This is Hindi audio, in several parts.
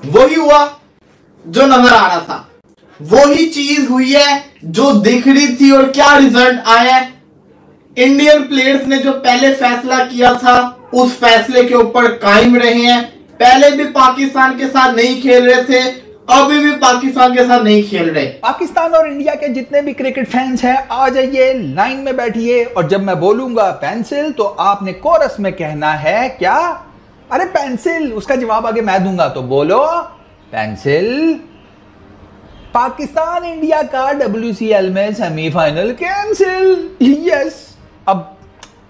वही हुआ जो नजर आ रहा था, वही चीज हुई है जो दिख रही थी। और क्या रिजल्ट आया है? इंडियन प्लेयर्स ने जो पहले फैसला किया था उस फैसले के ऊपर कायम रहे हैं। पहले भी पाकिस्तान के साथ नहीं खेल रहे थे, अभी भी पाकिस्तान के साथ नहीं खेल रहे। पाकिस्तान और इंडिया के जितने भी क्रिकेट फैंस हैं, आ जाइए, लाइन में बैठिए, और जब मैं बोलूंगा पेंसिल तो आपने कोरस में कहना है क्या? अरे पेंसिल, उसका जवाब आगे मैं दूंगा, तो बोलो पेंसिल। पाकिस्तान इंडिया का WCL में सेमीफाइनल कैंसिल। यस, अब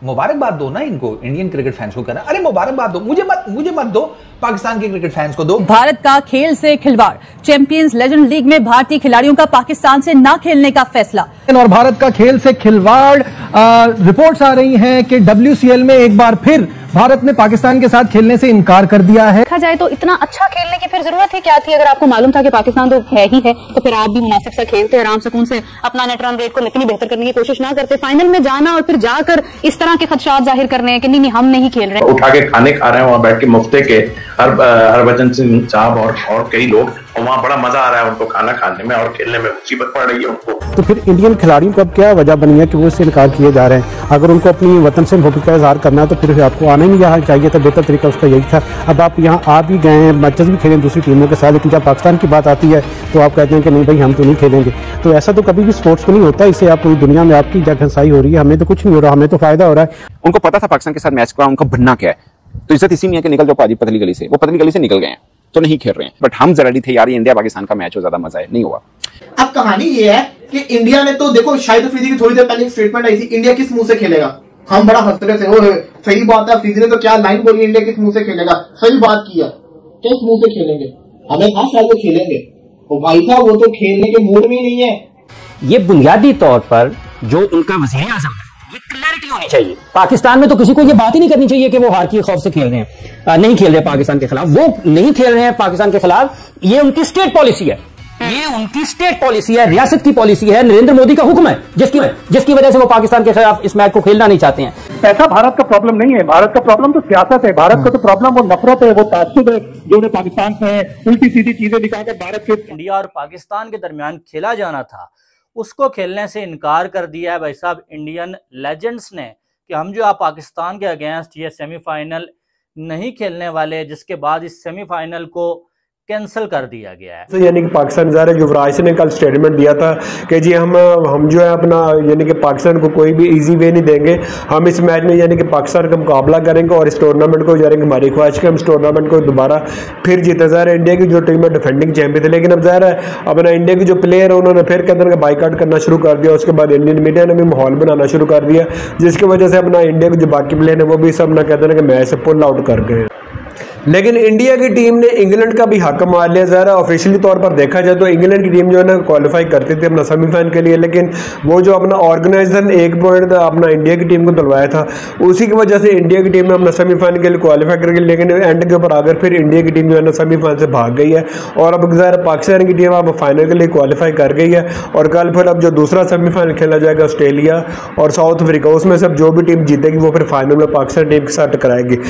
मुबारकबाद दो ना इनको, इंडियन क्रिकेट फैंस को। करना, अरे मुबारकबाद दो, मुझे मत दो, पाकिस्तान के क्रिकेट फैंस को दो। भारत का खेल से खिलवाड़, चैंपियंस लेजेंड लीग में भारतीय खिलाड़ियों का पाकिस्तान से न खेलने का फैसला। और भारत का खेल से खिलवाड़, रिपोर्ट्स आ रही हैं कि WCL में एक बार फिर भारत ने पाकिस्तान के साथ खेलने से इनकार कर दिया है। देखा जाए तो इतना अच्छा खेलने की फिर जरूरत ही क्या थी? अगर आपको मालूम था कि पाकिस्तान तो है ही है, तो फिर आप भी मुनासिब सा खेलते, आराम सुकून से अपना नेट रन रेट को इतनी बेहतर करने की कोशिश ना करते। फाइनल में जाना और फिर जाकर इस तरह के खदशात जाहिर करने हैं कि नहीं हम नहीं खेल रहे। उठा के खाने खा रहे हैं वहां बैठ के मुफ्ते के, हरभजन सिंह साहब और कई लोग, और वहाँ बड़ा मजा आ रहा है उनको खाना खाने में, और खेलने में मुसीबत पड़ रही है उनको। तो फिर इंडियन खिलाड़ियों को अब क्या वजह बनी है कि वो इससे इनकार किए जा रहे हैं? अगर उनको अपनी वतन से मोहब्बत का इजहार करना है तो फिर आपको आना नहीं यहाँ चाहिए था, बेहतर तरीका उसका यही था। अब आप यहाँ आ भी गए हैं, मैचेस भी खेलें दूसरी टीमों के साथ, लेकिन जब पाकिस्तान की बात आती है तो आप कहते हैं कि नहीं भाई हम तो नहीं खेलेंगे। तो ऐसा तो कभी भी स्पोर्ट्स में नहीं होता। इससे आप पूरी दुनिया में आपकी जगहसाई हो रही है, हमें तो कुछ नहीं हो रहा, हमें तो फायदा हो रहा है। उनको पता था पाकिस्तान के साथ मैच का उनका बनना क्या है, तो इज्जत इसी में है कि निकल जाओ पाजी पतली गली से। वो पतली गली से निकल गए हैं तो नहीं खेल रहे हैं, बट हम जरा थे यार, इंडिया पाकिस्तान का मैच हो, ज्यादा मजा है, नहीं हुआ। अब कहानी ये है कि इंडिया ने तो देखो, शाहिद अफरीदी की थोड़ी देर पहले स्टेटमेंट आई थी, इंडिया किस मुंह से खेलेगा। हम बड़ा हंस रहे थे, वो सही बात है, अफरीदी ने तो क्या लाइन बोली, इंडिया किस मुंह से खेलेगा, सही बात किया, किस मुंह से खेलेंगे, हमें था शायद वो खेलेंगे। तो भाई साहब वो तो खेलने के मूड में नहीं है। ये बुनियादी तौर पर जो उनका वज़ीर आज़म है, ये क्लैरिटी होनी चाहिए। पाकिस्तान में तो किसी को ये बात ही नहीं करनी चाहिए कि वो हार के खौफ से खेल रहे हैं, नहीं खेल रहे पाकिस्तान के खिलाफ, वो नहीं खेल रहे हैं पाकिस्तान के खिलाफ। ये उनकी स्टेट पॉलिसी है, ये उनकी स्टेट पॉलिसी है, रियासत की पॉलिसी है, नरेंद्र मोदी का हुक्म है, जिसकी वजह से वो पाकिस्तान के खिलाफ इस मैच को खेलना नहीं चाहते हैं। ऐसा भारत का प्रॉब्लम नहीं है, भारत का प्रॉब्लम तो सियासत है, भारत का तो प्रॉब्लम वो नफरत है, वो ताज्जुब है जो उन्हें पाकिस्तान से उल्टी सीधी चीजें दिखाकर भारत के। इंडिया और पाकिस्तान के दरमियान खेला जाना था, उसको खेलने से इनकार कर दिया है भाई साहब इंडियन लेजेंड्स ने, कि हम जो आप पाकिस्तान के अगेंस्ट ये सेमीफाइनल नहीं खेलने वाले, जिसके बाद इस सेमीफाइनल को कैंसिल कर दिया गया है। तो यानी कि पाकिस्तान ज़ाहिर है, युवराज ने कल स्टेटमेंट दिया था कि जी हम जो है अपना यानी कि पाकिस्तान को कोई भी इजी वे नहीं देंगे, हम इस मैच में यानी कि पाकिस्तान का मुकाबला करेंगे और इस टूर्नामेंट को यानी कि हमारी ख्वाहिश है हम इस टूर्नामेंट को दोबारा फिर जीते। ज़ाहिर है इंडिया की जो टीम है डिफेंडिंग चैंपियन थी, लेकिन अब ज़ाहिर है अपना इंडिया के जो प्लेयर है उन्होंने फिर कहते हैं बाइकआउट करना शुरू कर दिया। उसके बाद इंडियन मीडिया ने भी माहौल बनाना शुरू कर दिया, जिसकी वजह से अपना इंडिया के जो बाकी प्लेयर है वो भी सब ना कहते हैं कि मैच से पुल आउट कर गए। लेकिन इंडिया की टीम ने इंग्लैंड का भी हक मार लिया। ज़रा ऑफिशियली तौर पर देखा जाए तो इंग्लैंड की टीम जो है ना क्वालिफाई करती थी अपना सेमीफाइनल के लिए, लेकिन वो जो अपना ऑर्गेनाइजर ने एक पॉइंट अपना इंडिया की टीम को दिलवाया था, उसी की वजह से इंडिया की टीम ने अपना सेमीफाइनल के लिए क्वालिफाई कर गई। लेकिन एंड के ऊपर आकर फिर इंडिया की टीम जो है ना सेमीफाइनल से भाग गई है, और अब ज़रा पाकिस्तान की टीम अब फाइनल के लिए क्वालिफाई कर गई है। और कल फिर अब जो दूसरा सेमीफाइनल खेला जाएगा ऑस्ट्रेलिया और साउथ अफ्रीका, उसमें से अब जो भी टीम जीतेगी वो फिर फाइनल में पाकिस्तान टीम के साथ टकराएगी।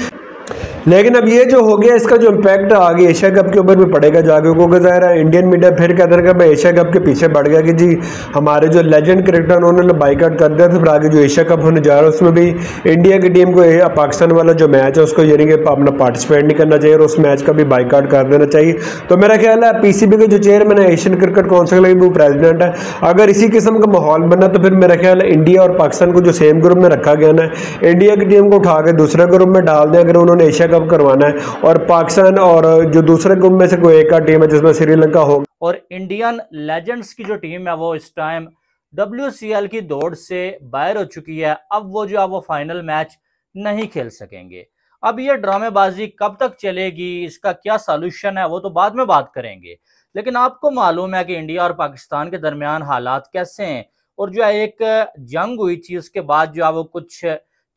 लेकिन अब ये जो हो गया, इसका जो इम्पैक्ट आगे एशिया कप के ऊपर भी पड़ेगा जाके, क्योंकि ज़ाहिर है इंडियन मीडिया फिर कहते हैं कि भाई एशिया कप के पीछे बढ़ गया कि जी हमारे जो लेजेंड क्रिकेटर उन्होंने बाइकआउट कर दिया, तो फिर आगे जो एशिया कप होने जा रहा है उसमें भी इंडिया की टीम को पाकिस्तान वाला जो मैच है उसको यानी कि अपना पार्टिसिपेट नहीं करना चाहिए और उस मैच का भी बाइकआउट कर देना चाहिए। तो मेरा ख्याल है PCB के जो चेयरमैन है, एशियन क्रिकेट काउंसिल के वो प्रेसिडेंट है, अगर इसी किस्म का माहौल बना तो फिर मेरा ख्याल है इंडिया और पाकिस्तान को जो सेम ग्रुप में रखा गया ना, इंडिया की टीम को उठा के दूसरे ग्रुप में डाल दें अगर उन्होंने एशिया कप करवाना है, और पाकिस्तान और जो दूसरे ग्रुप में से कोई एक टीम है जिसमें श्रीलंका हो। और इंडियन लेजेंड्स की जो टीम है वो इस टाइम WCL की दौड़ से बाहर हो चुकी है। अब वो जो है वो फाइनल मैच नहीं खेल सकेंगे। अब ये ड्रामेबाजी कब तक चलेगी, इसका क्या सॉल्यूशन है, वो तो बाद में बात करेंगे। लेकिन आपको मालूम है कि इंडिया और पाकिस्तान के दरमियान हालात कैसे हैं, और जो है एक जंग हुई थी उसके बाद जो है वो कुछ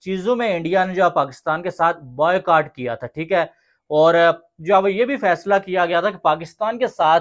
चीज़ों में इंडिया ने जो है पाकिस्तान के साथ बॉयकॉट किया था, ठीक है। और जो है वो ये भी फैसला किया गया था कि पाकिस्तान के साथ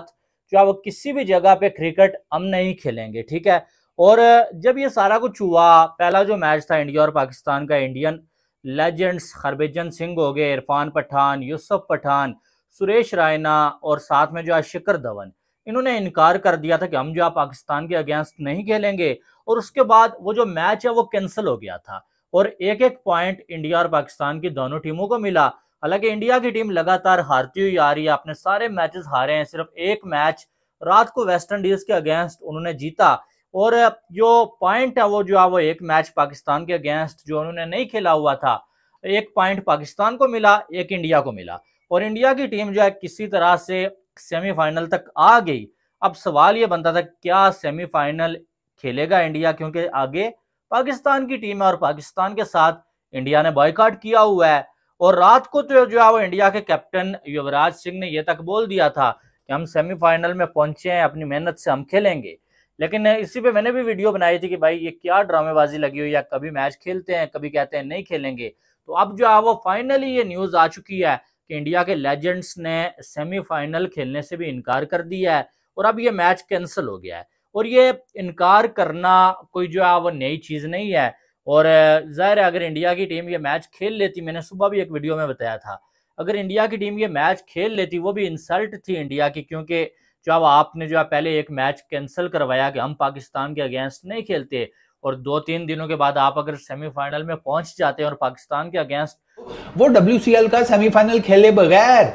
जो है वो किसी भी जगह पे क्रिकेट हम नहीं खेलेंगे, ठीक है। और जब ये सारा कुछ हुआ, पहला जो मैच था इंडिया और पाकिस्तान का, इंडियन लेजेंड्स हरभजन सिंह हो गए, इरफान पठान, यूसुफ पठान, सुरेश रैना और साथ में जो है शिखर धवन, इन्होंने इनकार कर दिया था कि हम जो है पाकिस्तान के अगेंस्ट नहीं खेलेंगे, और उसके बाद वो जो मैच है वो कैंसिल हो गया था और एक एक पॉइंट इंडिया और पाकिस्तान की दोनों टीमों को मिला। हालांकि इंडिया की टीम लगातार हारती हुई आ रही है, अपने सारे मैचेस हारे हैं, सिर्फ एक मैच रात को वेस्ट इंडीज के अगेंस्ट उन्होंने जीता, और जो पॉइंट है वो जो है वो एक मैच पाकिस्तान के अगेंस्ट जो उन्होंने नहीं खेला हुआ था, एक पॉइंट पाकिस्तान को मिला, एक इंडिया को मिला, और इंडिया की टीम जो है किसी तरह से सेमीफाइनल तक आ गई। अब सवाल ये बनता था क्या सेमीफाइनल खेलेगा इंडिया, क्योंकि आगे पाकिस्तान की टीम है और पाकिस्तान के साथ इंडिया ने बॉयकॉट किया हुआ है। और रात को तो जो है वो इंडिया के कैप्टन युवराज सिंह ने यह तक बोल दिया था कि हम सेमीफाइनल में पहुंचे हैं, अपनी मेहनत से हम खेलेंगे। लेकिन इसी पे मैंने भी वीडियो बनाई थी कि भाई ये क्या ड्रामेबाजी लगी हुई है, कभी मैच खेलते हैं कभी कहते हैं नहीं खेलेंगे। तो अब जो है वो फाइनली ये न्यूज आ चुकी है कि इंडिया के लेजेंड्स ने सेमीफाइनल खेलने से भी इनकार कर दिया है और अब ये मैच कैंसिल हो गया है। और ये इनकार करना कोई जो है वो नई चीज नहीं है, और जाहिर है अगर इंडिया की टीम ये मैच खेल लेती, मैंने सुबह भी एक वीडियो में बताया था, अगर इंडिया की टीम ये मैच खेल लेती वो भी इंसल्ट थी इंडिया की, क्योंकि जो आपने जो है पहले एक मैच कैंसिल करवाया कि हम पाकिस्तान के अगेंस्ट नहीं खेलते, और 2-3 दिनों के बाद आप अगर सेमीफाइनल में पहुंच जाते हैं और पाकिस्तान के अगेंस्ट वो WCL का सेमीफाइनल खेले बगैर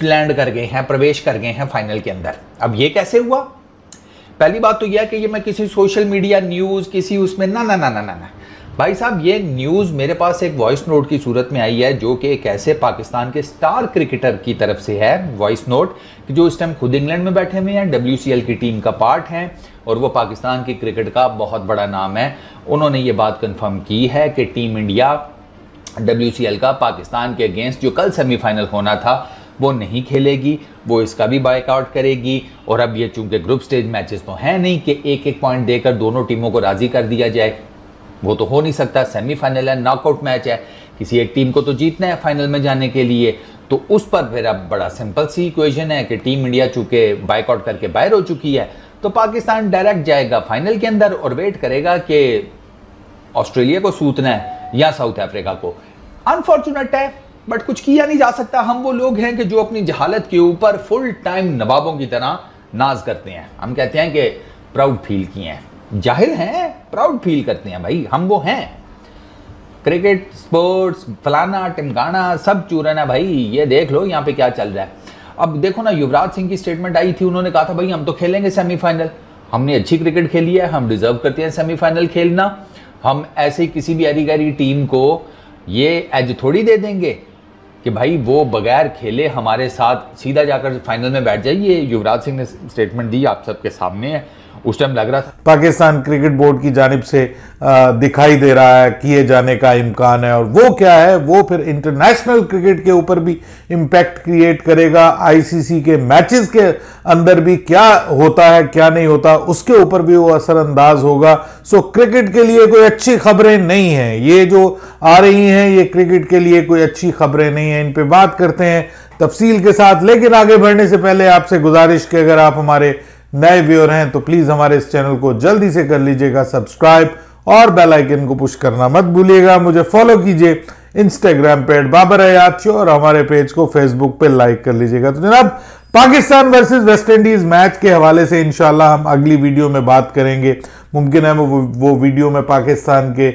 लैंड कर गए हैं, प्रवेश कर गए हैं फाइनल के अंदर। अब ये कैसे हुआ? पहली बात तो यह कि ये मैं किसी सोशल मीडिया न्यूज किसी उसमें ना भाई साहब, ये न्यूज मेरे पास एक वॉइस नोट की सूरत में आई है, जो कि एक ऐसे पाकिस्तान के स्टार क्रिकेटर की तरफ से है वॉइस नोट, जो इस टाइम खुद इंग्लैंड में बैठे हुए हैं, WCL की टीम का पार्ट हैं और वो पाकिस्तान की क्रिकेट का बहुत बड़ा नाम है। उन्होंने ये बात कंफर्म की है कि टीम इंडिया WCL का पाकिस्तान के अगेंस्ट जो कल सेमीफाइनल होना था वो नहीं खेलेगी, वो इसका भी बायकआउट करेगी। और अब ये चूंकि ग्रुप स्टेज मैचेस तो हैं नहीं कि एक एक पॉइंट देकर दोनों टीमों को राजी कर दिया जाए, वो तो हो नहीं सकता। सेमीफाइनल है, नॉकआउट मैच है, किसी एक टीम को तो जीतना है फाइनल में जाने के लिए। तो उस पर फिर अब बड़ा सिंपल सी इक्वेशन है कि टीम इंडिया चूंकि बायकआउट करके बाहर हो चुकी है, तो पाकिस्तान डायरेक्ट जाएगा फाइनल के अंदर और वेट करेगा कि ऑस्ट्रेलिया को सूतना है या साउथ अफ्रीका को। अनफॉर्चुनेट है बट कुछ किया नहीं जा सकता। हम वो लोग हैं कि जो अपनी जहालत के ऊपर फुल टाइम नवाबों की तरह नाज करते हैं। हम कहते हैं कि प्राउड फील किए हैं, जाहिल हैं, प्राउड फील करते हैं भाई, हम वो हैं। क्रिकेट, स्पोर्ट्स, फलाना टिमकाना सब चूरन है भाई। ये देख लो यहाँ पे क्या चल रहा है। अब देखो ना, युवराज सिंह की स्टेटमेंट आई थी, उन्होंने कहा था भाई हम तो खेलेंगे सेमीफाइनल, हमने अच्छी क्रिकेट खेली है, हम डिजर्व करते हैं सेमीफाइनल खेलना, हम ऐसे किसी भी अरी गरी टीम को ये एज थोड़ी दे देंगे कि भाई वो बगैर खेले हमारे साथ सीधा जाकर फाइनल में बैठ जाइए। युवराज सिंह ने स्टेटमेंट दी, आप सबके सामने है। उस टाइम लग रहा था पाकिस्तान क्रिकेट बोर्ड की जानिब से दिखाई दे रहा है किए जाने का इम्कान है, और वो क्या है, वो फिर इंटरनेशनल क्रिकेट के ऊपर भी इम्पैक्ट क्रिएट करेगा। आईसीसी के मैचेस के अंदर भी क्या होता है क्या नहीं होता उसके ऊपर भी वो असरअंदाज होगा। सो क्रिकेट के लिए कोई अच्छी खबरें नहीं है, ये जो आ रही हैं ये क्रिकेट के लिए कोई अच्छी खबरें नहीं है। इन पे बात करते हैं तफसील के साथ, लेकिन आगे बढ़ने से पहले आपसे गुजारिश कि अगर आप हमारे नए व्यूअर हैं तो प्लीज हमारे इस चैनल को जल्दी से कर लीजिएगा सब्सक्राइब और बेल आइकन को पुश करना मत भूलिएगा। मुझे फॉलो कीजिए इंस्टाग्राम पे बाबर हयात शो और हमारे पेज को फेसबुक पे लाइक कर लीजिएगा। तो जनाब, Pakistan versus West Indies match के हवाले से इंशाल्लाह हम अगली वीडियो में बात करेंगे। मुमकिन है वो वीडियो में पाकिस्तान के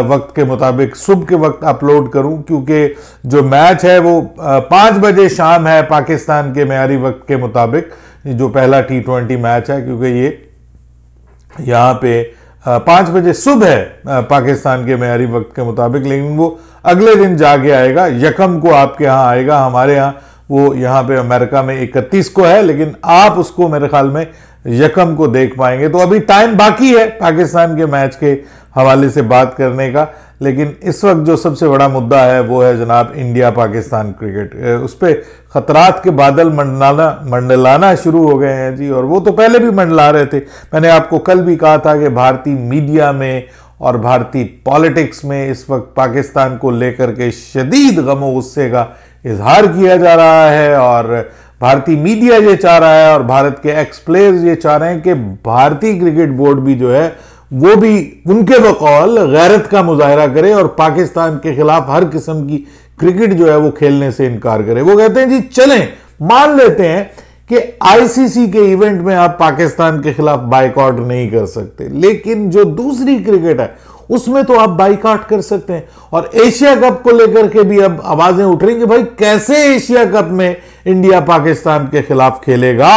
वक्त के मुताबिक सुबह के वक्त अपलोड करूं, क्योंकि जो मैच है वो 5 बजे शाम है पाकिस्तान के मेयारी वक्त के मुताबिक, जो पहला T20 मैच है, क्योंकि ये यहाँ पे 5 बजे सुबह है पाकिस्तान के मेयारी वक्त के मुताबिक, लेकिन वो अगले दिन जाके आएगा, यकम को आपके यहाँ आएगा। हमारे यहाँ वो यहाँ पे अमेरिका में 31 को है, लेकिन आप उसको मेरे ख्याल में यकम को देख पाएंगे। तो अभी टाइम बाकी है पाकिस्तान के मैच के हवाले से बात करने का, लेकिन इस वक्त जो सबसे बड़ा मुद्दा है वो है जनाब इंडिया पाकिस्तान क्रिकेट। उस पर खतरात के बादल मंडलाना शुरू हो गए हैं जी, और वो तो पहले भी मंडला रहे थे। मैंने आपको कल भी कहा था कि भारतीय मीडिया में और भारतीय पॉलिटिक्स में इस वक्त पाकिस्तान को लेकर के शदीद गम गुस्से का इजहार किया जा रहा है, और भारतीय मीडिया ये चाह रहा है और भारत के एक्स प्लेयर्स ये चाह रहे हैं कि भारतीय क्रिकेट बोर्ड भी जो है वो भी उनके बकौल गैरत का मुजाहरा करे और पाकिस्तान के खिलाफ हर किस्म की क्रिकेट जो है वो खेलने से इनकार करे। वो कहते हैं जी चलें, मान लेते हैं कि आईसीसी के इवेंट में आप पाकिस्तान के खिलाफ बाइकआउट नहीं कर सकते, लेकिन जो दूसरी क्रिकेट है उसमें तो आप बाइकआउट कर सकते हैं। और एशिया कप को लेकर के भी अब आवाजें उठ रही कि भाई कैसे एशिया कप में इंडिया पाकिस्तान के खिलाफ खेलेगा।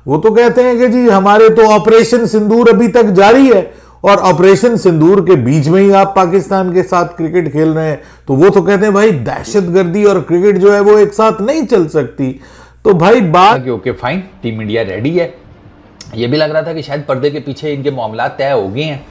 वो तो कहते हैं कि जी हमारे तो ऑपरेशन सिंदूर अभी तक जारी है और ऑपरेशन सिंदूर के बीच में ही आप पाकिस्तान के साथ क्रिकेट खेल रहे हैं। तो वो तो कहते हैं भाई दहशतगर्दी और क्रिकेट जो है वो एक साथ नहीं चल सकती। तो भाई बात okay fine, team India ready है। ये भी लग रहा था कि शायद पर्दे के पीछे इनके मामला तय हो गए हैं,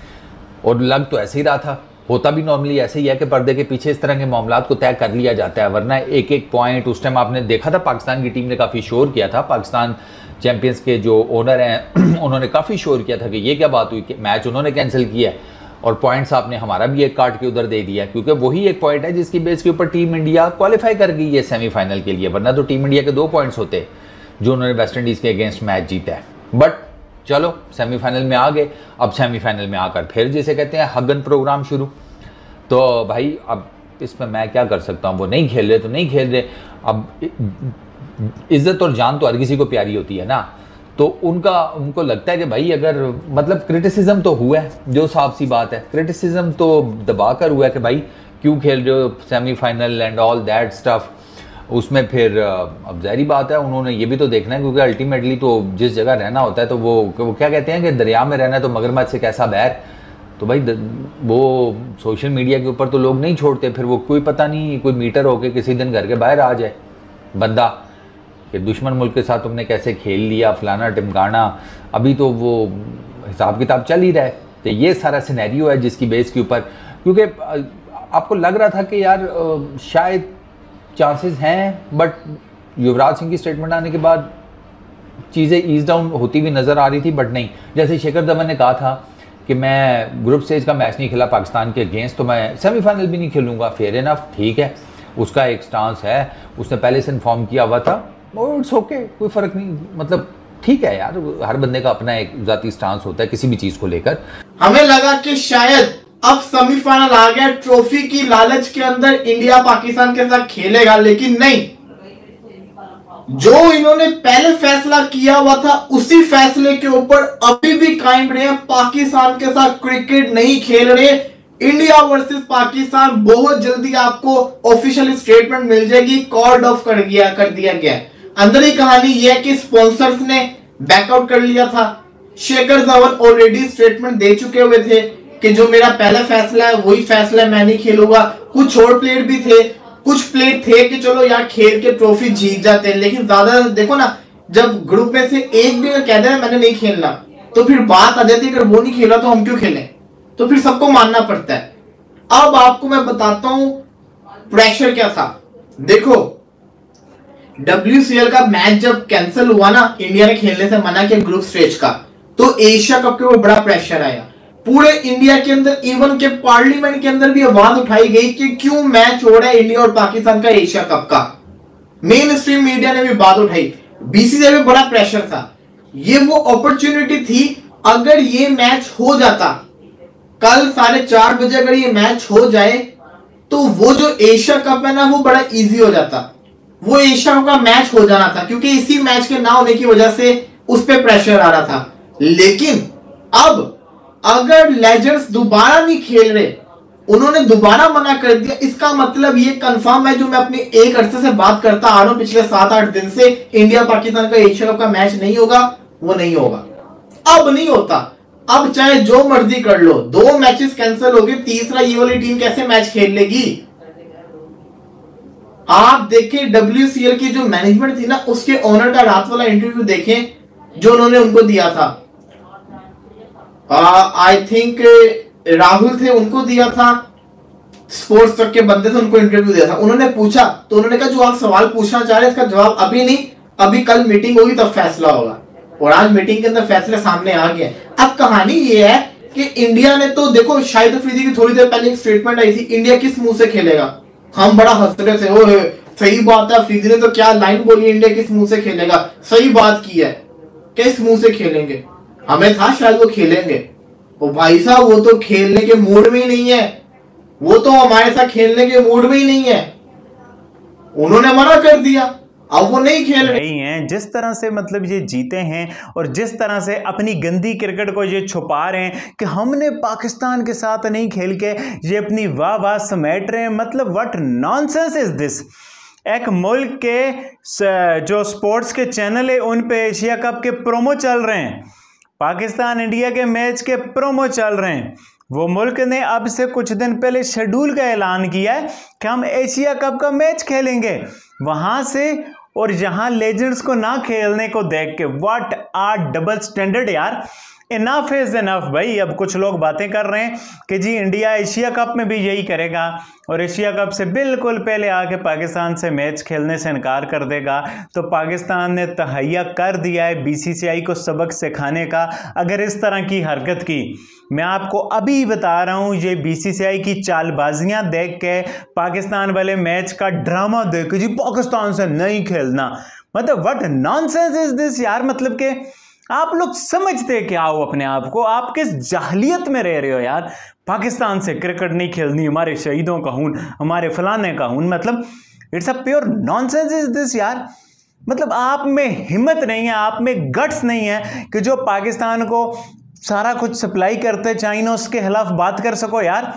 और लग तो ऐसे ही रहा था। होता भी नॉर्मली ऐसे ही है कि पर्दे के पीछे इस तरह के मामला को तय कर लिया जाता है, वरना एक एक पॉइंट उस टाइम आपने देखा था पाकिस्तान की टीम ने काफ़ी शोर किया था। पाकिस्तान चैंपियंस के जो ओनर हैं उन्होंने काफ़ी शोर किया था कि ये क्या बात हुई कि मैच उन्होंने कैंसिल किया है और पॉइंट्स आपने हमारा भी एक काट के उधर दे दिया, क्योंकि वही एक पॉइंट है जिसकी बेस के ऊपर टीम इंडिया क्वालिफाई कर गई है सेमीफाइनल के लिए। वरना तो टीम इंडिया के 2 पॉइंट्स होते जो उन्होंने वेस्ट इंडीज़ के अगेंस्ट मैच जीता है। बट चलो सेमीफाइनल में आ गए। अब सेमीफाइनल में आकर फिर जिसे कहते हैं हगन प्रोग्राम शुरू। तो भाई अब इसमें मैं क्या कर सकता हूँ, वो नहीं खेल रहे तो नहीं खेल रहे। अब इज्जत और जान तो हर किसी को प्यारी होती है ना, तो उनको लगता है कि भाई अगर मतलब क्रिटिसिज्म तो हुआ है, जो साफ सी बात है, क्रिटिसिज्म तो दबा कर हुआ है कि भाई क्यों खेल रहे हो semifinal and all that stuff. उसमें फिर अब ज़ाहिरी बात है उन्होंने ये भी तो देखना है, क्योंकि अल्टीमेटली तो जिस जगह रहना होता है तो वो क्या कहते हैं कि दरिया में रहना है तो मगरमच्छ से कैसा बैर। तो भाई वो सोशल मीडिया के ऊपर तो लोग नहीं छोड़ते, फिर वो कोई पता नहीं कोई मीटर होके किसी दिन घर के बाहर आ जाए बंदा कि दुश्मन मुल्क के साथ तुमने कैसे खेल लिया फलाना टिमकाना। अभी तो वो हिसाब किताब चल ही रहा है। तो ये सारा सिनेरियो है जिसकी बेस के ऊपर, क्योंकि आपको लग रहा था कि यार शायद चांसेस हैं, बट युवराज सिंह की स्टेटमेंट आने के बाद चीज़ें ईज डाउन होती हुई नज़र आ रही थी। बट नहीं, जैसे शिखर धवन ने कहा था कि मैं ग्रुप स्टेज का मैच नहीं खेला पाकिस्तान के अगेंस्ट तो मैं सेमीफाइनल भी नहीं खेलूंगा। फेयर इनफ, ठीक है, उसका एक स्टांस है, उसने पहले से इन्फॉर्म किया हुआ था और इट्स ओके, कोई फ़र्क नहीं। मतलब ठीक है यार, हर बंदे का अपना एक ज़ाती स्टांस होता है किसी भी चीज़ को लेकर। हमें लगा कि शायद अब सेमीफाइनल आ गया, ट्रॉफी की लालच के अंदर इंडिया पाकिस्तान के साथ खेलेगा, लेकिन नहीं। जो इन्होंने पहले फैसला किया हुआ था उसी फैसले के ऊपर अभी भी कायम रहे। पाकिस्तान के साथ क्रिकेट नहीं खेल रहे। इंडिया वर्सेस पाकिस्तान बहुत जल्दी आपको ऑफिशियल स्टेटमेंट मिल जाएगी, कॉल्ड ऑफ कर दिया गया। अंदर ही कहानी यह है कि स्पॉन्सर्स ने बैकआउट कर लिया था। शिखर धवन ऑलरेडी स्टेटमेंट दे चुके हुए थे कि जो मेरा पहला फैसला है वही फैसला मैं नहीं खेलूंगा। कुछ और प्लेयर भी थे, कुछ प्लेयर थे कि चलो यार खेल के ट्रॉफी जीत जाते हैं, लेकिन ज्यादा देखो ना, जब ग्रुप में से एक भी कह दे मैंने नहीं खेलना तो फिर बात आ जाती है अगर वो नहीं खेला तो हम क्यों खेलें, तो फिर सबको मानना पड़ता है। अब आपको मैं बताता हूं प्रेशर क्या था। देखो WCL का मैच जब कैंसिल हुआ ना, इंडिया ने खेलने से मना किया ग्रुप स्टेज का, तो एशिया कप के ऊपर बड़ा प्रेशर आया पूरे इंडिया के अंदर। इवन के पार्लियामेंट के अंदर भी आवाज उठाई गई कि क्यों मैच हो रहा है इंडिया और पाकिस्तान का एशिया कप का। मेन स्ट्रीम मीडिया ने भी बात उठाई, बीसीसीआई में बड़ा प्रेशर था। ये वो अपॉर्चुनिटी थी, अगर ये मैच हो जाता कल 4:30 बजे, अगर ये मैच हो जाए तो वो जो एशिया कप है ना वो बड़ा इजी हो जाता, वो एशिया कप का मैच हो जाना था, क्योंकि इसी मैच के ना होने की वजह से उस पर प्रेशर आ रहा था। लेकिन अब अगर लेजेंड्स दोबारा नहीं खेल रहे, उन्होंने दोबारा मना कर दिया, इसका मतलब ये कंफर्म है जो मैं अपनी एक अरसे से बात करता आ रहा हूं पिछले 7-8 दिन से, इंडिया पाकिस्तान का एशिया कप का मैच नहीं होगा, वो नहीं होगा। अब नहीं होता, अब चाहे जो मर्जी कर लो, 2 मैचेस कैंसिल हो गए, तीसरा ये वाली टीम कैसे मैच खेल लेगी। आप देखें WCL की जो मैनेजमेंट थी ना, उसके ओनर का रात वाला इंटरव्यू देखें जो उन्होंने उनको दिया था। आई थिंक राहुल थे, उनको दिया था, स्पोर्ट्स ट्रक के बंदे थे, उनको इंटरव्यू दिया था। उन्होंने पूछा तो उन्होंने कहा जो आप सवाल पूछना चाह रहे हैं इसका जवाब अभी नहीं, अभी कल मीटिंग होगी तब फैसला होगा। और आज मीटिंग के अंदर फैसले सामने आ गए। अब कहानी ये है कि इंडिया ने तो देखो, शाहिद अफरीदी की थोड़ी देर पहले एक स्टेटमेंट आई थी, इंडिया किस मुंह से खेलेगा। हम बड़ा हंस रहे थे, ओ सही बात है, अफरीदी ने तो क्या लाइन बोली, इंडिया किस मुंह से खेलेगा, सही बात की है, किस मुंह से खेलेंगे। हमें था शायद वो खेलेंगे, वो भाई साहब वो तो खेलने के मूड में ही नहीं है, वो तो हमारे साथ खेलने के मूड में ही नहीं है। उन्होंने मना कर दिया, अब वो नहीं खेल रहे हैं। जिस तरह से मतलब ये जीते हैं और जिस तरह से अपनी गंदी क्रिकेट को ये छुपा रहे हैं कि हमने पाकिस्तान के साथ नहीं खेल के ये अपनी वाह वाह समेट रहे हैं, मतलब व्हाट नॉनसेंस इज दिस। एक मुल्क के जो स्पोर्ट्स के चैनल है उन पे एशिया कप के प्रोमो चल रहे हैं, पाकिस्तान इंडिया के मैच के प्रोमो चल रहे हैं। वो मुल्क ने अब से कुछ दिन पहले शेड्यूल का ऐलान किया है कि हम एशिया कप का मैच खेलेंगे। वहां से और यहां लेजेंड्स को ना खेलने को देख के व्हाट आर डबल स्टैंडर्ड यार। इनफ इज इनफ भाई। अब कुछ लोग बातें कर रहे हैं कि जी इंडिया एशिया कप में भी यही करेगा और एशिया कप से बिल्कुल पहले आके पाकिस्तान से मैच खेलने से इनकार कर देगा। तो पाकिस्तान ने तहैया कर दिया है बीसीसीआई को सबक सिखाने का। अगर इस तरह की हरकत की, मैं आपको अभी बता रहा हूं, ये बीसीसीआई की चालबाजियां देख के, पाकिस्तान वाले मैच का ड्रामा देख के जी पाकिस्तान से नहीं खेलना, मतलब व्हाट नॉनसेंस इज दिस यार। मतलब के आप लोग समझते क्या हो अपने आप को? आप किस जाहलियत में रह रहे हो यार? पाकिस्तान से क्रिकेट नहीं खेलनी, हमारे शहीदों का खून, हमारे फलाने का खून, मतलब it's a pure nonsense is this यार। मतलब आप में हिम्मत नहीं है, आप में गट्स नहीं है कि जो पाकिस्तान को सारा कुछ सप्लाई करते चाइना उसके खिलाफ बात कर सको यार।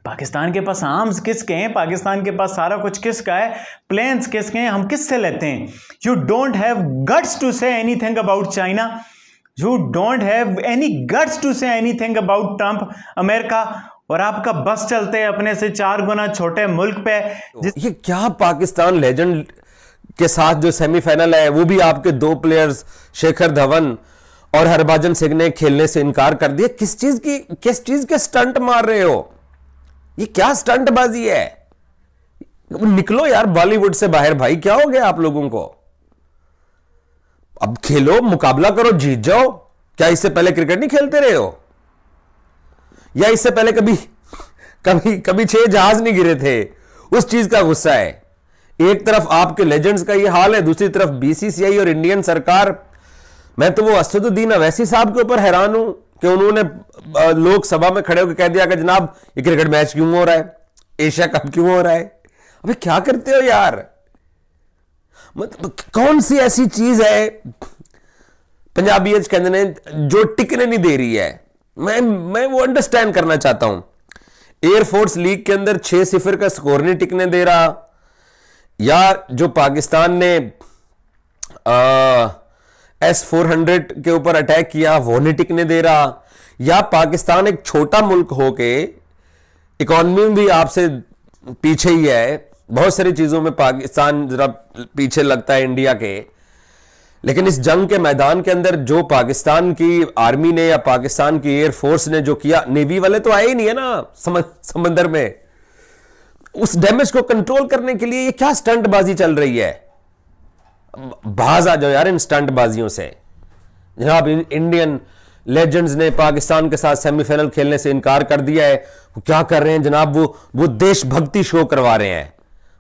पाकिस्तान के पास आर्म्स किसके हैं? पाकिस्तान के पास सारा कुछ किसका है? प्लेन्स किसके हैं? हम किससे लेते हैं? You don't have guts to say anything about China, you don't have any guts to say anything about Trump, America, और आपका बस चलते हैं अपने से 4 गुना छोटे मुल्क पे। ये क्या पाकिस्तान लेजेंड के साथ जो सेमीफाइनल है वो भी आपके 2 प्लेयर्स शेखर धवन और हरभजन सिंह ने खेलने से इनकार कर दिया। किस चीज के स्टंट मार रहे हो? ये क्या स्टंटबाजी है? निकलो यार बॉलीवुड से बाहर भाई, क्या हो गया आप लोगों को? अब खेलो, मुकाबला करो, जीत जाओ। क्या इससे पहले क्रिकेट नहीं खेलते रहे हो? या इससे पहले कभी 6 जहाज नहीं गिरे थे? उस चीज का गुस्सा है। एक तरफ आपके लेजेंड्स का ये हाल है, दूसरी तरफ बीसीसीआई और इंडियन सरकार। मैं तो वो असदुद्दीन अवैसी साहब के ऊपर हैरान हूं कि उन्होंने लोकसभा में खड़े होकर कह दिया कि जनाब ये क्रिकेट मैच क्यों हो रहा है, एशिया कप क्यों हो रहा है? अबे क्या करते हो यार? मतलब कौन सी ऐसी चीज है पंजाबीज कहते ने जो टिकने नहीं दे रही है? मैं वो अंडरस्टैंड करना चाहता हूं। एयरफोर्स लीग के अंदर 6-0 का स्कोर नहीं टिकने दे रहा, या जो पाकिस्तान ने S-400 के ऊपर अटैक किया वो नहीं टिकने दे रहा, या पाकिस्तान एक छोटा मुल्क होके इकॉनमी में भी आपसे पीछे ही है, बहुत सारी चीजों में पाकिस्तान जरा पीछे लगता है इंडिया के, लेकिन इस जंग के मैदान के अंदर जो पाकिस्तान की आर्मी ने या पाकिस्तान की एयरफोर्स ने जो किया, नेवी वाले तो आए ही नहीं है ना समंदर में, उस डैमेज को कंट्रोल करने के लिए ये क्या स्टंटबाजी चल रही है? बाज आ जाओ यार इन स्टंटबाजियों से। जनाब इंडियन लेजेंड्स ने पाकिस्तान के साथ सेमीफाइनल खेलने से इनकार कर दिया है। वो क्या कर रहे हैं जनाब? वो देशभक्ति शो करवा रहे हैं।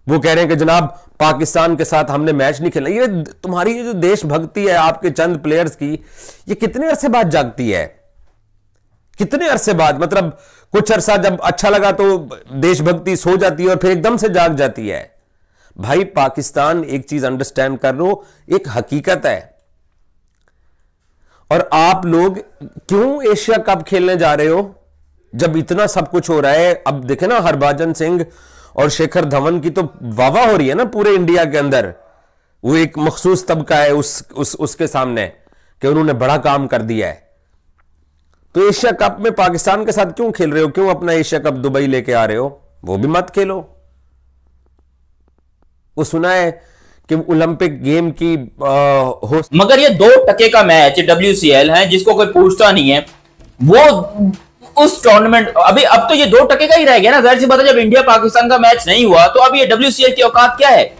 वो कह रहे हैं कि जनाब पाकिस्तान के साथ हमने मैच नहीं खेला। ये तुम्हारी जो देशभक्ति है आपके चंद प्लेयर्स की, ये कितने अरसे बाद जागती है? कितने अरसे बाद? मतलब कुछ अरसा जब अच्छा लगा तो देशभक्ति सो जाती है और फिर एकदम से जाग जाती है। भाई पाकिस्तान, एक चीज अंडरस्टैंड कर लो, एक हकीकत है। और आप लोग क्यों एशिया कप खेलने जा रहे हो जब इतना सब कुछ हो रहा है? अब देखे ना, हरभजन सिंह और शेखर धवन की तो वाह हो रही है ना पूरे इंडिया के अंदर। वो एक मखसूस तबका है उसके सामने कि उन्होंने बड़ा काम कर दिया है। तो एशिया कप में पाकिस्तान के साथ क्यों खेल रहे हो? क्यों अपना एशिया कप दुबई लेके आ रहे हो? वो भी मत खेलो। वो सुना है कि ओलंपिक गेम की होस्ट, मगर ये 2% का मैच WCL है जिसको कोई पूछता नहीं है। वो उस टूर्नामेंट अब तो ये 2% का ही रह गया ना। जाहिर सी बात है, जब इंडिया पाकिस्तान का मैच नहीं हुआ तो अब ये WCL की औकात क्या है?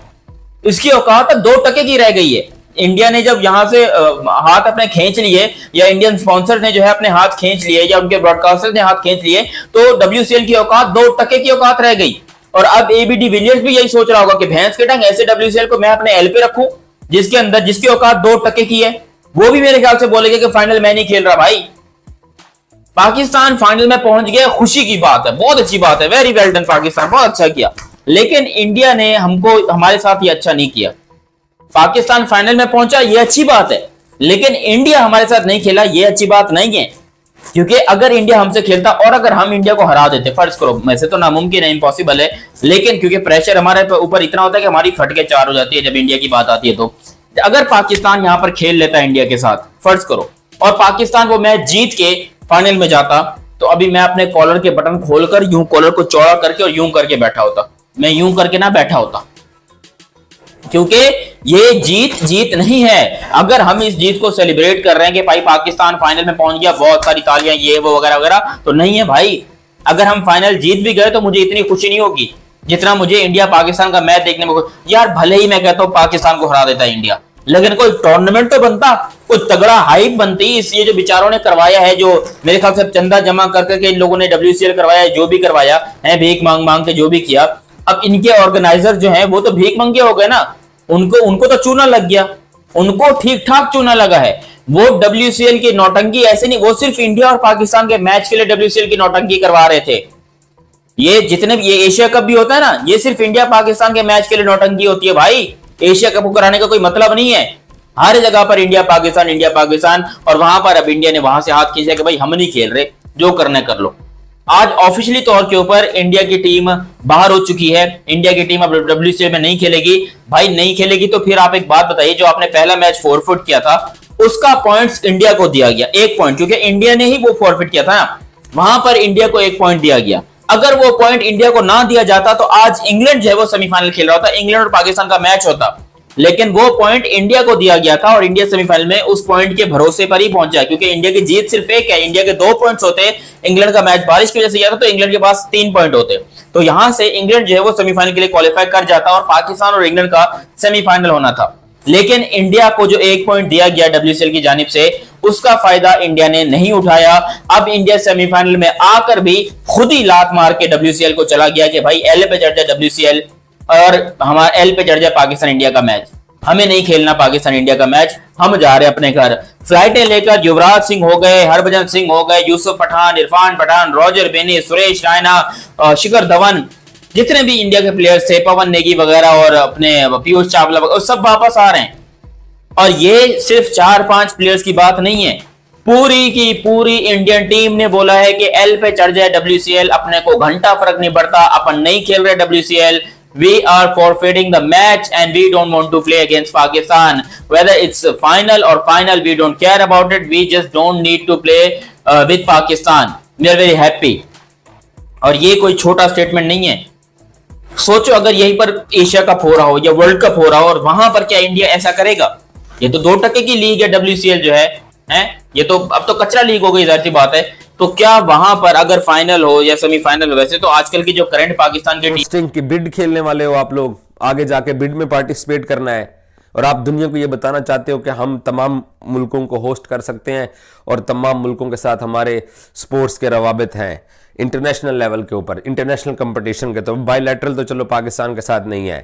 इसकी औकात 2% की रह गई है। इंडिया ने जब यहां से हाथ अपने खींच लिए, या इंडियन स्पॉन्सर ने जो है अपने हाथ खींच लिए, या उनके ब्रॉडकास्टर ने हाथ खींच लिए, तो WCL की औकात 2% की औकात रह गई। और अब AB डिविलियर्स भी यही सोच रहा होगा कि भैंस के टंग ऐसे WCL को मैं अपने एल पे रखूं जिसकी औकात 2% की है। वो भी मेरे ख्याल से बोलेगा कि फाइनल मैं नहीं खेल रहा। भाई पाकिस्तान फाइनल में पहुंच गया, खुशी की बात है, बहुत अच्छी बात है, वेरी वेल डन पाकिस्तान, बहुत अच्छा किया। लेकिन इंडिया ने हमारे साथ ये अच्छा नहीं किया। पाकिस्तान फाइनल में पहुंचा, ये अच्छी बात है, लेकिन इंडिया हमारे साथ नहीं खेला, ये अच्छी बात नहीं है। क्योंकि अगर इंडिया हमसे खेलता और अगर हम इंडिया को हरा देते, फर्ज करो, वैसे तो नामुमकिन है, इम्पॉसिबल है, लेकिन क्योंकि प्रेशर हमारे ऊपर इतना होता है कि हमारी फटके चार हो जाती है जब इंडिया की बात आती है। तो अगर पाकिस्तान यहां पर खेल लेता है इंडिया के साथ, फर्ज करो, और पाकिस्तान वो मैच जीत के फाइनल में जाता, तो अभी मैं अपने कॉलर के बटन खोलकर यूं कॉलर को चौड़ा करके और यूं करके बैठा होता। मैं यूं करके ना बैठा होता, क्योंकि ये जीत नहीं है। अगर हम इस जीत को सेलिब्रेट कर रहे हैं कि भाई पाकिस्तान फाइनल में पहुंच गया, बहुत सारी तालियां, ये वो वगैरह वगैरह, तो नहीं है भाई। अगर हम फाइनल जीत भी गए तो मुझे इतनी खुशी नहीं होगी जितना मुझे इंडिया पाकिस्तान का मैच देखने में। यार भले ही मैं कहता हूं पाकिस्तान को हरा देता है इंडिया, लेकिन कोई टूर्नामेंट तो बनता, कोई तगड़ा हाइप बनती। इसलिए जो बेचारों ने करवाया है, जो मेरे ख्याल से चंदा जमा करके इन लोगों ने WCL करवाया है, जो भी करवाया है, भीख मांग मांग के जो भी किया, अब इनके ऑर्गेनाइजर जो हैं वो तो भीख मंगे हो गए ना। उनको तो चूना लग गया, उनको ठीक ठाक चूना लगा है। वो WCL की नौटंकी ऐसे नहीं, वो सिर्फ इंडिया और पाकिस्तान के मैच के लिए WCL की नौटंकी करवा रहे थे। ये जितने भी, ये एशिया कप भी होता है ना, ये सिर्फ इंडिया पाकिस्तान के मैच के लिए नौटंकी होती है भाई। एशिया कप को कराने का कोई मतलब नहीं है। हर जगह पर इंडिया पाकिस्तान, और वहां पर अब इंडिया ने वहां से हाथ खींचा कि भाई हम नहीं खेल रहे, जो करना कर लो। आज ऑफिशियली तौर के ऊपर इंडिया की टीम बाहर हो चुकी है। इंडिया की टीम अब WCL में नहीं खेलेगी। भाई नहीं खेलेगी तो फिर आप एक बात बताइए, जो आपने पहला मैच फॉरफिट किया था उसका पॉइंट्स इंडिया को दिया गया, 1 पॉइंट, क्योंकि इंडिया ने ही वो फॉरफिट किया था ना, वहां पर इंडिया को 1 पॉइंट दिया गया। अगर वो पॉइंट इंडिया को ना दिया जाता तो आज इंग्लैंड जो है वो सेमीफाइनल खेल रहा होता, इंग्लैंड और पाकिस्तान का मैच होता, लेकिन वो पॉइंट इंडिया को दिया गया था और इंडिया सेमीफाइनल में उस पॉइंट के भरोसे पर ही पहुंचा, क्योंकि इंडिया की जीत सिर्फ एक है। इंडिया के 2 पॉइंट्स होते, इंग्लैंड का मैच बारिश की वजह से गया था तो इंग्लैंड के पास 3 पॉइंट होते, तो यहां से इंग्लैंड जो है वो सेमीफाइनल के लिए क्वालिफाई कर जाता और पाकिस्तान और इंग्लैंड का सेमीफाइनल होना था। लेकिन इंडिया को जो 1 पॉइंट दिया गया WCL की जानिब से, उसका फायदा इंडिया ने नहीं उठाया। अब इंडिया सेमीफाइनल में आकर भी खुद ही लात मार के WCL को चला गया कि भाई एल पे चढ़ जाए WCL और हमारा एल पे चढ़ जाए पाकिस्तान इंडिया का मैच, हमें नहीं खेलना पाकिस्तान इंडिया का मैच, हम जा रहे हैं अपने घर। फ्लाइटें लेकर युवराज सिंह हो गए, हरभजन सिंह हो गए, यूसुफ पठान, इरफान पठान, रॉजर बेनी, सुरेश रैना, शिखर धवन, जितने भी इंडिया के प्लेयर्स थे, पवन नेगी वगैरह और अपने पीयूष चावला वगैरह, सब वापस आ रहे हैं। और ये सिर्फ 4-5 प्लेयर्स की बात नहीं है, पूरी की पूरी इंडियन टीम ने बोला है कि एल पे चढ़ जाए WCL, अपने को घंटा फर्क नहीं पड़ता, अपन नहीं खेल रहे WCL, we are forfeiting the match and we don't want to play against Pakistan, whether it's final or final, we don't care about it, we just don't need to play with Pakistan, we are very happy। और ये कोई छोटा स्टेटमेंट नहीं है। सोचो अगर यहीं पर एशिया कप हो रहा हो या वर्ल्ड कप हो रहा हो और वहां पर क्या इंडिया ऐसा करेगा? ये तो 2 टके की लीग है WCL जो है, ये तो अब तो कचरा लीग हो गई, जाहिर सी बात है। तो क्या वहां पर अगर फाइनल हो या सेमीफाइनल हो, वैसे तो आजकल की जो करंट पाकिस्तान की टीम की बिड खेलने वाले हो आप लोग, आगे जाके बिड में पार्टिसिपेट करना है और आप दुनिया को ये बताना चाहते हो कि हम तमाम मुल्कों को होस्ट कर सकते हैं और तमाम मुल्कों के साथ हमारे स्पोर्ट्स के रवाबित हैं इंटरनेशनल लेवल के ऊपर, इंटरनेशनल कंपटीशन के। तो बायलैटरल तो चलो पाकिस्तान के साथ नहीं है,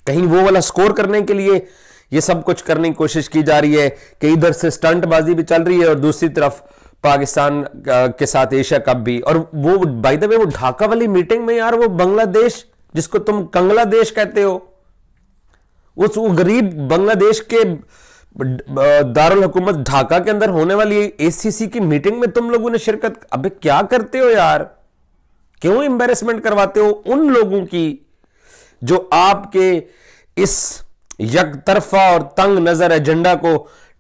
कहीं वो वाला स्कोर करने के लिए ये सब कुछ करने की कोशिश की जा रही है कि इधर से स्टंटबाजी भी चल रही है और दूसरी तरफ पाकिस्तान के साथ एशिया कप भी। और वो बाय द वे वो ढाका वाली मीटिंग में यार, वो बांग्लादेश जिसको तुम कंगलादेश कहते हो, वो गरीब बांग्लादेश के दारुल हुकूमत ढाका के अंदर होने वाली ACC की मीटिंग में तुम लोगों ने शिरकत, अबे क्या करते हो यार? क्यों एम्बैरेसमेंट करवाते हो उन लोगों की जो आपके इस यकतरफा और तंग नजर एजेंडा को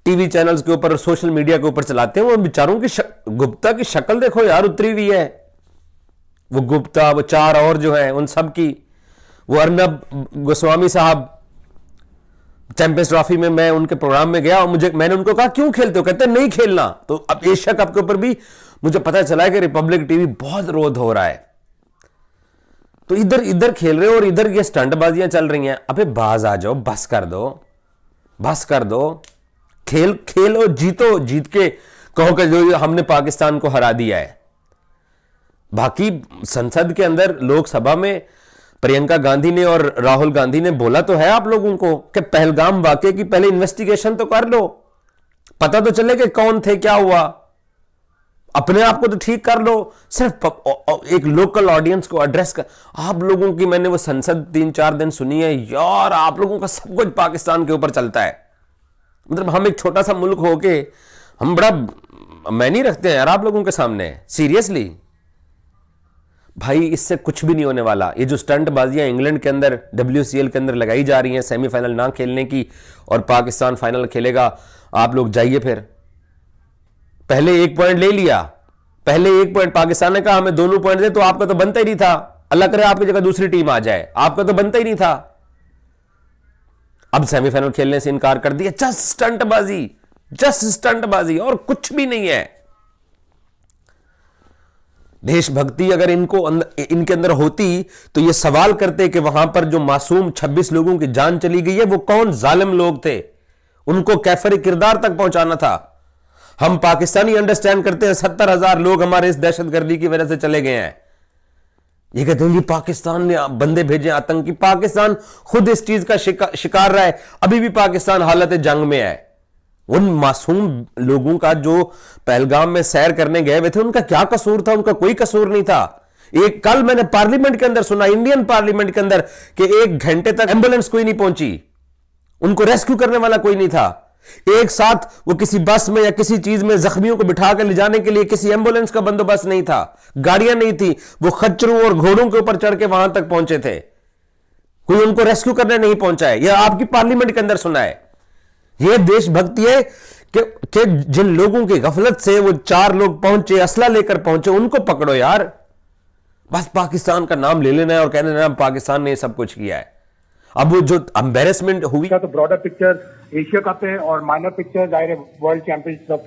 टीवी चैनल्स के ऊपर और सोशल मीडिया के ऊपर चलाते हैं? वो बेचारों की गुप्ता की शक्ल देखो यार, उतरी हुई है वो गुप्ता, वो 4 और जो है उन सब की, वो अर्नब गोस्वामी साहब चैंपियंस ट्रॉफी में मैं उनके प्रोग्राम में गया और मैंने उनको कहा क्यों खेलते हो? कहते नहीं खेलना। तो अब एशिया कप के ऊपर भी मुझे पता चला है कि रिपब्लिक टीवी बहुत रोध हो रहा है, तो इधर खेल रहे हो और इधर ये स्टंटबाजियां चल रही हैं। अबे बाज आ जाओ, बस कर दो, खेलो, जीतो, जीत के कहो कि जो हमने पाकिस्तान को हरा दिया है। बाकी संसद के अंदर लोकसभा में प्रियंका गांधी ने और राहुल गांधी ने बोला तो है आप लोगों को कि पहलगाम वाकये की पहले इन्वेस्टिगेशन तो कर लो, पता तो चले कि कौन थे, क्या हुआ। अपने आप को तो ठीक कर लो, सिर्फ एक लोकल ऑडियंस को एड्रेस कर। आप लोगों की मैंने वो संसद 3-4 दिन सुनी है यार, आप लोगों का सब कुछ पाकिस्तान के ऊपर चलता है। मतलब हम एक छोटा सा मुल्क होके हम बड़ा मैनी रखते हैं यार आप लोगों के सामने, सीरियसली भाई इससे कुछ भी नहीं होने वाला। ये जो स्टंट बाजियां इंग्लैंड के अंदर WCL के अंदर लगाई जा रही हैं सेमीफाइनल ना खेलने की और पाकिस्तान फाइनल खेलेगा, आप लोग जाइए फिर। पहले 1 पॉइंट ले लिया, पहले 1 पॉइंट पाकिस्तान ने कहा हमें दोनों पॉइंट दे, तो आपका तो बनता ही नहीं था। अल्लाह करे आपकी जगह दूसरी टीम आ जाए, आपका तो बनता ही नहीं था। अब सेमीफाइनल खेलने से इनकार कर दिया, जस्ट स्टंटबाजी, जस्ट स्टंटबाजी और कुछ भी नहीं है। देशभक्ति अगर इनके अंदर होती तो ये सवाल करते कि वहां पर जो मासूम 26 लोगों की जान चली गई है वो कौन जालिम लोग थे, उनको कैफर किरदार तक पहुंचाना था। हम पाकिस्तानी अंडरस्टैंड करते हैं 70,000 लोग हमारे इस दहशतगर्दी की वजह से चले गए हैं। ये कहते हैं पाकिस्तान ने बंदे भेजे आतंकी, पाकिस्तान खुद इस चीज का शिकार रहा है। अभी भी पाकिस्तान हालत जंग में है। उन मासूम लोगों का जो पहलगाम में सैर करने गए हुए थे उनका क्या कसूर था? उनका कोई कसूर नहीं था। एक कल मैंने पार्लियामेंट के अंदर सुना, इंडियन पार्लियामेंट के अंदर, कि 1 घंटे तक एम्बुलेंस कोई नहीं पहुंची, उनको रेस्क्यू करने वाला कोई नहीं था। एक साथ वो किसी बस में या किसी चीज में जख्मियों को बिठा कर ले जाने के लिए किसी एम्बुलेंस का बंदोबस्त नहीं था, गाड़ियां नहीं थी, वो खच्चरों और घोड़ों के ऊपर चढ़ के वहां तक पहुंचे थे, कोई उनको रेस्क्यू करने नहीं पहुंचा है। यह आपकी पार्लियामेंट के अंदर सुना है। यह देशभक्ति है कि जिन लोगों की गफलत से वो 4 लोग पहुंचे, असला लेकर पहुंचे, उनको पकड़ो यार। बस पाकिस्तान का नाम ले लेना है और कहना है पाकिस्तान ने सब कुछ किया है। अब वो जो एम्बेरसमेंट हुई, तो ब्रॉडर पिक्चर एशिया कप है और माइनर पिक्चर जाहिर है वर्ल्ड चैंपियनशिप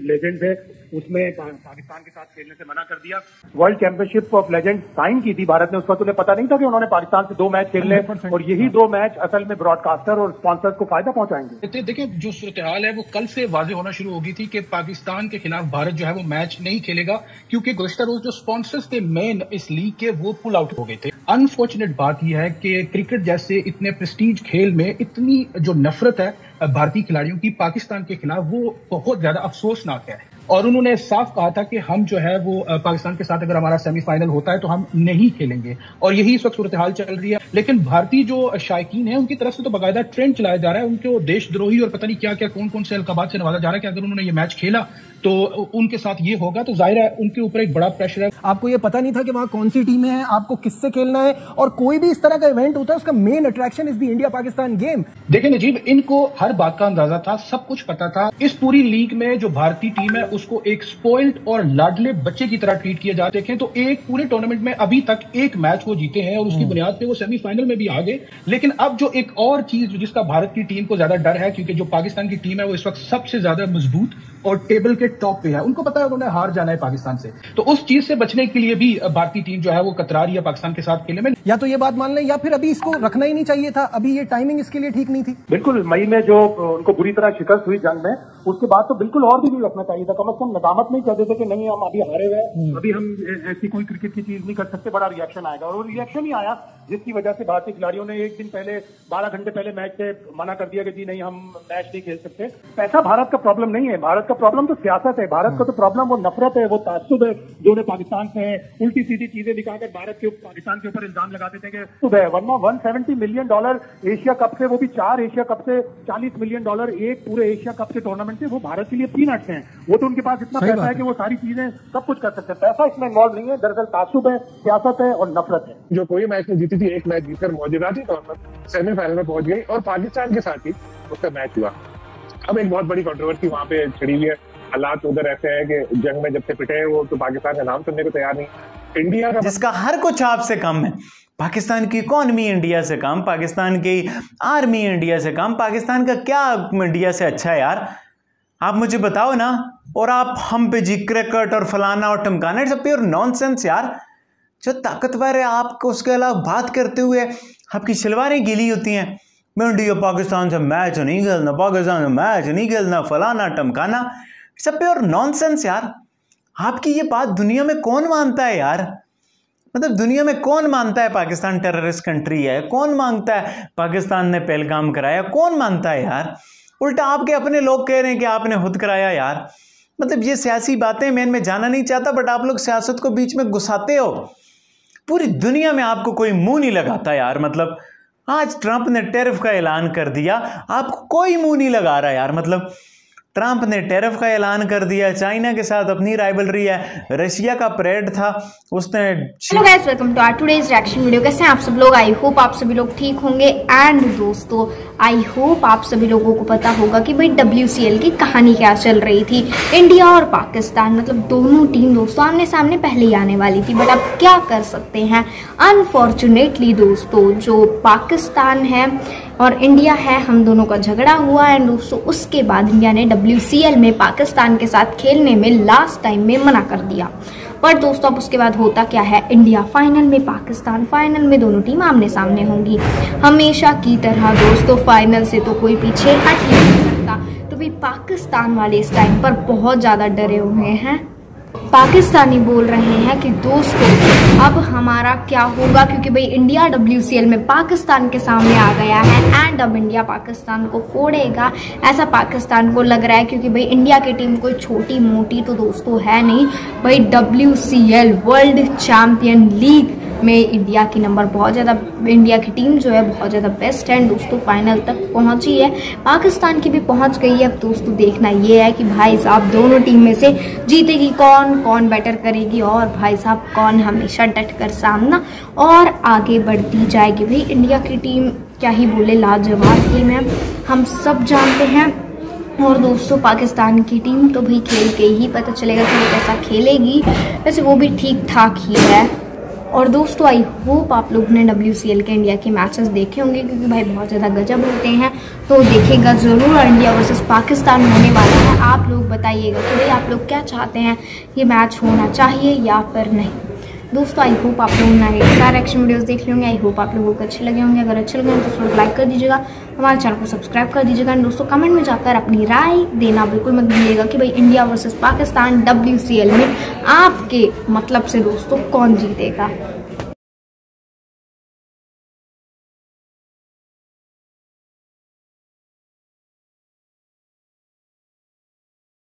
लेजेंड है, उसमें पाकिस्तान के साथ खेलने से मना कर दिया। World championship of legend sign की थी भारत ने, उस वक्त उन्हें पता नहीं था कि उन्होंने पाकिस्तान से 2 मैच खेलने और यही 2 मैच असल में ब्रॉडकास्टर और स्पॉन्सर्स को फायदा पहुंचाएंगे। देखिए जो सूरत हाल है वो कल से वाजे होना शुरू हो गई थी कि पाकिस्तान के खिलाफ भारत जो है वो मैच नहीं खेलेगा, क्योंकि गुज़श्ता रोज जो स्पॉन्सर्स थे मेन इस लीग के वो पुल आउट हो गए थे। अनफॉर्चुनेट बात यह है कि क्रिकेट जैसे इतने प्रेस्टीज खेल में इतनी जो नफरत है भारतीय खिलाड़ियों की पाकिस्तान के खिलाफ, वो बहुत ज्यादा अफसोसनाक है। और उन्होंने साफ कहा था कि हम जो है वो पाकिस्तान के साथ अगर हमारा सेमीफाइनल होता है तो हम नहीं खेलेंगे, और यही इस वक्त सूरत हाल चल रही है। लेकिन भारतीय जो शायकीन है उनकी तरफ से तो बाकायदा ट्रेंड चलाया जा रहा है, उनको देशद्रोही और पता नहीं क्या क्या कौन कौन से अलकाबात से नवाजा जा रहा है कि अगर उन्होंने ये मैच खेला तो उनके साथ ये होगा, तो जाहिर है उनके ऊपर एक बड़ा प्रेशर है। आपको ये पता नहीं था कि वहां कौन सी टीमें हैं, आपको किससे खेलना है, और कोई भी इस तरह का इवेंट होता है उसका main attraction is the India Pakistan game. देखिए नजीब, इनको हर बात का अंदाजा था, सब कुछ पता था। इस पूरी लीग में जो भारतीय टीम है उसको एक स्पॉइल्ड और लाडले बच्चे की तरह ट्रीट किया जाता है। देखें तो एक पूरे टूर्नामेंट में अभी तक 1 मैच वो जीते हैं और उसकी बुनियाद पे वो सेमीफाइनल में भी आ गए। लेकिन अब जो एक और चीज जिसका भारत की टीम को ज्यादा डर है, क्योंकि जो पाकिस्तान की टीम है वो इस वक्त सबसे ज्यादा मजबूत और टेबल के टॉप पे है, उनको पता है उन्होंने हार जाना है पाकिस्तान से, तो उस चीज से बचने के लिए भी भारतीय टीम जो है वो कतरा रही है पाकिस्तान के साथ खेलने में। या तो ये बात मान लें या फिर अभी इसको रखना ही नहीं चाहिए था, अभी ये टाइमिंग इसके लिए ठीक नहीं थी। बिल्कुल, मई में जो उनको बुरी तरह शिकस्त हुई जंग में, उसके बाद तो बिल्कुल और भी नहीं रखना चाहिए था। कम से कम नदामत नहीं कर देते कि नहीं हम अभी हारे हुए, अभी हम ऐसी कोई क्रिकेट की चीज नहीं कर सकते, बड़ा रिएक्शन आएगा। और वो रिएक्शन ही आया जिसकी वजह से भारतीय खिलाड़ियों ने 1 दिन पहले 12 घंटे पहले मैच से मना कर दिया कि जी नहीं हम मैच नहीं खेल सकते। पैसा भारत का प्रॉब्लम नहीं है, भारत का प्रॉब्लम तो सियासत है। भारत का तो प्रॉब्लम वो नफरत है, वो ताज्जुब है जो उन्हें पाकिस्तान से है, उल्टी सीधी चीजें दिखाकर भारत के पाकिस्तान के ऊपर इल्जाम लगा देते हैं कि वरना $170 मिलियन एशिया कप से, वो भी 4 एशिया कप से $40 मिलियन एक पूरे एशिया कप के टूर्नामेंट से, वो भारत के लिए पीनट्स हैं। वो तो उनके पास इतना पैसा है कि वो सारी चीजें सब कुछ कर सकते हैं। पैसा इसमें इन्वॉल्व नहीं है, दरअसल ताज्जुब है, सियासत है और नफरत है। जो कोई मैच नहीं जीती थी, 1 मैच जीतकर मौजूदाती तौर पर सेमीफाइनल में पहुंच गई और पाकिस्तान के साथ ही उसका मैच हुआ। अब एक बहुत बड़ी कंट्रोवर्सी वहां पे छिड़ी हुई है। हालात उधर ऐसे है कि जंग में जब से पिटे हैं वो तो पाकिस्तान का नाम सुनने को तैयार नहीं। इंडिया का जिसका हर कुछ आपसे कम है, पाकिस्तान की इकोनॉमी इंडिया से कम, पाकिस्तान की आर्मी इंडिया से कम, पाकिस्तान का क्या इंडिया से अच्छा है यार? आप मुझे बताओ ना। और आप हम पे जी क्रिकेट और फलाना और टमकाना, इट्स अ प्योर नॉनसेंस यार। जो ताकतवर है आपको उसके अलावा बात करते हुए आपकी शलवारें गीली होती हैं। मैं इंडिया पाकिस्तान से मैच नहीं खेलना, पाकिस्तान से मैच नहीं खेलना, फलाना टमकाना, इट्स अ प्योर नॉनसेंस यार। आपकी ये बात दुनिया में कौन मानता है यार? मतलब दुनिया में कौन मानता है पाकिस्तान टेररिस्ट कंट्री है? कौन मानता है पाकिस्तान ने पहलगाम कराया? कौन मानता है यार? उल्टा आपके अपने लोग कह रहे हैं कि आपने खुद कराया यार। मतलब ये सियासी बातें मैं इनमें जाना नहीं चाहता, बट आप लोग सियासत को बीच में घुसाते हो। पूरी दुनिया में आपको कोई मुंह नहीं लगाता यार। मतलब आज ट्रंप ने टैरिफ का ऐलान कर दिया, आपको कोई मुंह नहीं लगा रहा यार। मतलब ट्रंप ने टैरिफ का ऐलान कर दिया, चाइना के साथ अपनी राइवलरी है, रशिया का परेड था उसने। Hello guys, welcome to our today's reaction video. कैसे हैं आप सब लोग? आई होप आप सभी लोग ठीक होंगे। एंड दोस्तों, आई होप आप सभी लोगों को पता होगा कि भाई WCL की कहानी क्या चल रही थी। इंडिया और पाकिस्तान मतलब दोनों टीम दोस्तों आमने सामने पहले ही आने वाली थी, बट अब क्या कर सकते हैं। अनफॉर्चुनेटली दोस्तों जो पाकिस्तान है और इंडिया है, हम दोनों का झगड़ा हुआ है। दोस्तों उसके बाद इंडिया ने WCL में पाकिस्तान के साथ खेलने में लास्ट टाइम में मना कर दिया। पर दोस्तों अब उसके बाद होता क्या है, इंडिया फाइनल में, पाकिस्तान फाइनल में, दोनों टीम आमने सामने होंगी। हमेशा की तरह दोस्तों फाइनल से तो कोई पीछे हट ही नहीं सकता। तो भाई पाकिस्तान वाले इस टाइम पर बहुत ज़्यादा डरे हुए हैं। पाकिस्तानी बोल रहे हैं कि दोस्तों अब हमारा क्या होगा, क्योंकि भाई इंडिया WCL में पाकिस्तान के सामने आ गया है एंड अब इंडिया पाकिस्तान को फोड़ेगा, ऐसा पाकिस्तान को लग रहा है। क्योंकि भाई इंडिया की टीम कोई छोटी मोटी तो दोस्तों है नहीं, भाई WCL वर्ल्ड चैंपियन लीग में इंडिया की नंबर बहुत ज़्यादा, इंडिया की टीम जो है बहुत ज़्यादा बेस्ट है। दोस्तों फाइनल तक पहुंची है, पाकिस्तान की भी पहुंच गई है। अब दोस्तों देखना ये है कि भाई साहब दोनों टीम में से जीतेगी कौन बेटर करेगी, और भाई साहब कौन हमेशा डट कर सामना और आगे बढ़ती जाएगी। भाई इंडिया की टीम क्या ही बोले, लाजवाब टीम है, हम सब जानते हैं। और दोस्तों पाकिस्तान की टीम तो भाई खेल के ही पता चलेगा कि वो कैसा खेलेगी, वैसे वो भी ठीक ठाक ही है। और दोस्तों आई होप आप लोगों ने WCL के इंडिया के मैचेस देखे होंगे, क्योंकि भाई बहुत ज़्यादा गजब होते हैं, तो देखेगा ज़रूर। इंडिया वर्सेस पाकिस्तान होने वाला है। आप लोग बताइएगा कि भाई आप लोग क्या चाहते हैं, ये मैच होना चाहिए या फिर नहीं। दोस्तों आई होप आप लोगों ने सारे एक्शन वीडियोस देख लिए होंगे। आई होप आप लोगों को अच्छे लगे होंगे। अगर अच्छे लगे तो उसको लाइक कर दीजिएगा, हमारे चैनल को सब्सक्राइब कर दीजिएगा। दोस्तों कमेंट में जाकर अपनी राय देना बिल्कुल मत भूलिएगा कि भाई इंडिया वर्सेस पाकिस्तान WCL में आपके मतलब से दोस्तों कौन जीतेगा।